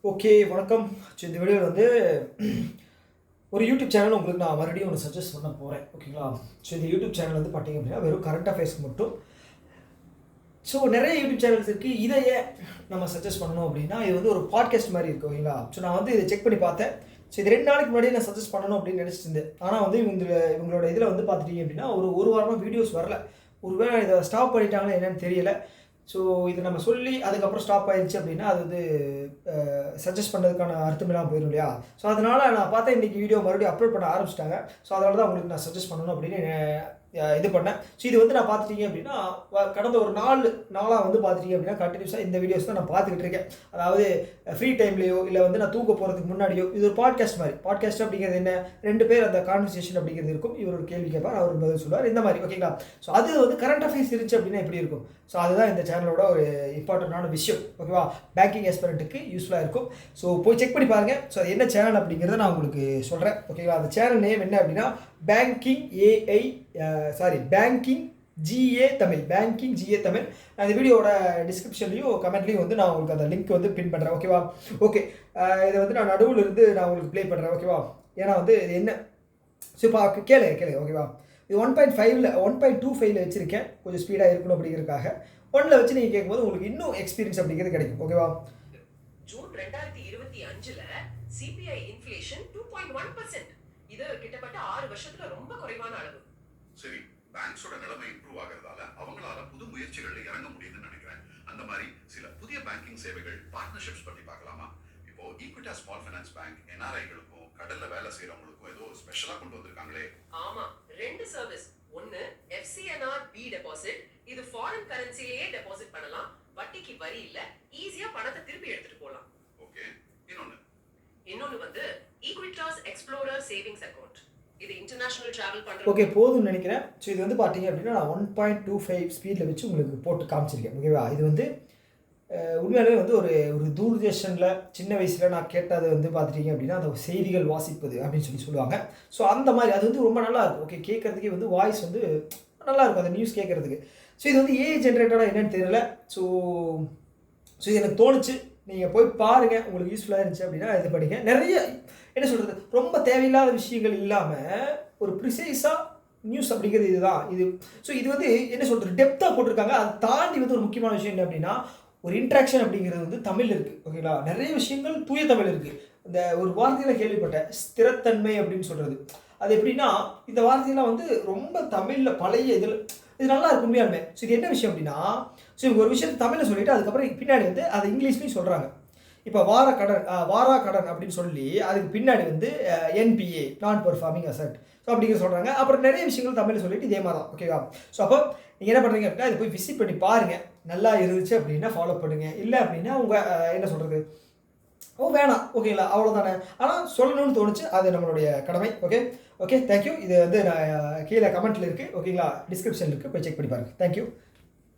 Okay வணக்கம். இந்த வீடியோவில் வந்து ஒரு யூடியூப் சேனல் உங்களுக்கு நான் மறுபடியும் ஒன்று சஜஸ்ட் பண்ண போகிறேன். ஓகேங்களா? இந்த யூடியூப் சேனல் வந்து பார்த்தீங்க அப்படின்னா வெறும் கரண்ட் அஃபேர்ஸ்க்கு மட்டும். நிறைய யூடியூப் சேனல்ஸ் இருக்குது. இதை ஏன் நம்ம சஜஸ்ட் பண்ணணும் அப்படின்னா, இது வந்து ஒரு பாட்காஸ்ட் மாதிரி இருக்குது. ஓகேங்களா? நான் வந்து இதை செக் பண்ணி பார்த்தேன். இது 2 நாளைக்கு முன்னாடியே நான் சஜஸ்ட் பண்ணணும் அப்படின்னு நினச்சிட்டு இருந்தேன். ஆனால் வந்து இவங்களோட இதில் வந்து பார்த்துட்டீங்க அப்படின்னா ஒரு வாரமாக வீடியோஸ் வரல. ஒருவேளை இதை ஸ்டாப் பண்ணிட்டாங்களா என்னன்னு தெரியல. இதை நம்ம சொல்லி அதுக்கப்புறம் ஸ்டாப் ஆயிடுச்சு அப்படின்னா அது வந்து சஜஸ்ட் பண்ணுறதுக்கான அர்த்தமெல்லாம் போயிடும் இல்லையா? அதனால் நான் பார்த்தேன் இன்றைக்கி வீடியோ மறுபடியும் அப்லோட் பண்ண ஆரம்பிச்சிட்டாங்க. அதனால தான் உங்களுக்கு நான் சஜஸ்ட் பண்ணணும் அப்படின்னு இது பண்ணேன். இது வந்து நான் பார்த்துட்டீங்க அப்படின்னா கடந்த ஒரு நாளாக வந்து பார்த்துட்டீங்க அப்படின்னா கண்டினியூஸாக இந்த வீடியோஸ் தான் நான் பார்த்துக்கிட்டு இருக்கேன். அதாவது ஃப்ரீ டைம்லேயோ இல்லை வந்து நான் தூங்க போகிறதுக்கு முன்னாடியோ இது ஒரு பாட்காஸ்ட் மாதிரி. பாட்காஸ்ட் அப்படிங்கிறது என்ன? 2 பேர் அந்த கான்வர்சேஷன் அப்படிங்கிறது இருக்கும். இவர் ஒரு கேள்வி கேட்பார், அவர் பதில் சொல்லுவார், இந்த மாதிரி. ஓகேங்களா? அது வந்து கரண்ட் அஃபேர்ஸ் இருந்துச்சு அப்படின்னா எப்படி இருக்கும்? அதுதான் இந்த சேனலோட ஒரு இம்பார்ட்டண்டான விஷயம். ஓகேவா? பேங்கிங் எக்ஸ்பர்ட்டுக்கு யூஸ்ஃபுல்லாக இருக்கும். போய் செக் பண்ணி பாருங்கள். அது என்ன சேனல் அப்படிங்கிறத நான் உங்களுக்கு சொல்கிறேன். ஓகேங்களா? அந்த சேனல் நேம் என்ன அப்படின்னா banking GA Tamil. Banking GA Tamil. நான் இந்த வீடியோட டிஸ்கிரிப்ஷன்லையும் கமெண்ட்லையும் வந்து நான் உங்களுக்கு அந்த லிங்க் வந்து பின் பண்ணுறேன். ஓகேவா? ஓகே, இதை வந்து நான் நடுவில் இருந்து நான் உங்களுக்கு ப்ளே பண்ணுறேன். ஓகேவா? ஏன்னா வந்து இது என்ன இப்போ கேளுங்க. ஓகேவா? இது 1.25 வச்சுருக்கேன். கொஞ்சம் ஸ்பீடாக இருக்கணும் அப்படிங்கிறதுக்காக. 1ல் வச்சு நீங்கள் கேட்கும்போது உங்களுக்கு இன்னும் எக்ஸ்பீரியன்ஸ் அப்படிங்கிறது கிடைக்கும். ஓகேவா? ஜூன் 2025ல சிபிஐ இன்ஃப்ளேஷன் 2.1%. இது கிட்டத்தட்ட 6 வருஷத்துல ரொம்ப குறைவான அளவு. சரி, பேங்க்ஸோட நிலைமை இம்ப்ரூவ் ஆகிறதால அவங்களால புது முயற்சிகள்ல இறங்க முடியுதுன்னு நினைக்கிறேன். அந்த மாதிரி சில புதிய பேங்கிங் சேவைகள், பார்ட்னர்ஷிப்ஸ் பத்தி பார்க்கலாமா? இப்போ ஈக்விட்டா ஸ்மால் ஃபைனான்ஸ் பேங்க் NRIகளுக்கும் கடல்ல வேலை செய்யறவங்களுக்கும் ஏதோ ஸ்பெஷலா கொண்டு வந்திருக்காங்களே. ஆமா, 2 சர்வீஸ். ஒன்னு FCNR B டெபாசிட். இது ஃபாரின் கரன்சிலேயே டெபாசிட் பண்ணலாம். வட்டிக்கு வரி இல்ல. ஈஸியா பணத்தை திருப்பி எடுத்துட்டு போலாம். ஓகே, இன்னொன்னு வந்து ஈக்விட்டாஸ் எக்ஸ்ப்ளோரர் சேவிங்ஸ் அக்கவுண்ட். இது இன்டர்நேஷனல் டிராவல் பண்ற. ஓகே, போதும்னு நினைக்கிறேன். இது வந்து பார்த்தீங்க அப்படின்னா நான் 1.25 ஸ்பீடில் வச்சு உங்களுக்கு போட்டு காமிச்சிருக்கேன். ஓகேவா? இது வந்து உண்மையாகவே வந்து ஒரு தூர்தர்ஷனில் சின்ன வயசில் நான் கேட்டது வந்து பார்த்துட்டீங்க அப்படின்னா அந்த செய்திகள் வாசிப்பது அப்படின்னு சொல்லுவாங்க. அந்த மாதிரி அது வந்து ரொம்ப நல்லாயிருக்கும். ஓகே, கேட்குறதுக்கே வந்து வாய்ஸ் வந்து நல்லாயிருக்கும் அந்த நியூஸ் கேட்குறதுக்கு. இது வந்து ஏஐ ஜென்ரேட்டடாக என்னன்னு தெரியல. இது எனக்கு தோணுச்சு. நீங்கள் போய் பாருங்கள், உங்களுக்கு யூஸ்ஃபுல்லாக இருந்துச்சு அப்படின்னா இது படிங்க. நிறைய என்ன சொல்கிறது, ரொம்ப தேவையில்லாத விஷயங்கள் இல்லாமல் ஒரு ப்ரிசைஸாக நியூஸ் அப்படிங்கிறது இதுதான் இது. இது வந்து என்ன சொல்கிறது, டெப்த்தாக போட்டிருக்காங்க. அதை தாண்டி வந்து ஒரு முக்கியமான விஷயம் என்ன அப்படின்னா ஒரு இன்ட்ராக்ஷன் அப்படிங்கிறது வந்து தமிழ் இருக்குது. ஓகேங்களா? நிறைய விஷயங்கள் தூய தமிழ் இருக்குது. இந்த ஒரு வார்த்தையில் கேள்விப்பட்டேன், ஸ்திரத்தன்மை அப்படின்னு சொல்கிறது. அது எப்படின்னா இந்த வார்த்தையெல்லாம் வந்து ரொம்ப தமிழில் பழைய இதில் இது நல்லா இருக்கும் உண்மையாலுமே. இது என்ன விஷயம் அப்படின்னா இவங்க ஒரு விஷயத்தை தமிழில் சொல்லிவிட்டு அதுக்கப்புறம் பின்னாடி வந்து அதை இங்கிலீஷ்லையும் சொல்கிறாங்க. இப்போ வாரா கடன் அப்படின்னு சொல்லி அதுக்கு பின்னாடி வந்து NPA நான் பெர்ஃபார்மிங் அசட் அப்படிங்கிற சொல்கிறாங்க. அப்புறம் நிறைய விஷயங்கள் தமிழில் சொல்லிட்டு இதே மாதிரி தான். ஓகேவா? அப்போ நீங்கள் என்ன பண்ணுறீங்க அப்படின்னா இதை போய் விசிட் பண்ணி பாருங்கள். நல்லா இருந்துச்சு அப்படின்னா ஃபாலோ பண்ணுங்கள். இல்லை அப்படின்னா உங்கள் என்ன சொல்கிறது, வேணாம். ஓகேங்களா? அவ்வளோதானே. ஆனால் சொல்லணும்னு தோணுச்சு, அது நம்மளுடைய கடமை. Okay, thank you. இது வந்து நான் கீழே கமெண்ட்டில் இருக்குது. ஓகேங்களா? டிஸ்கிரிப்ஷனில் இருக்குது, போய் செக் பண்ணி பாருங்கள். தேங்க்யூ.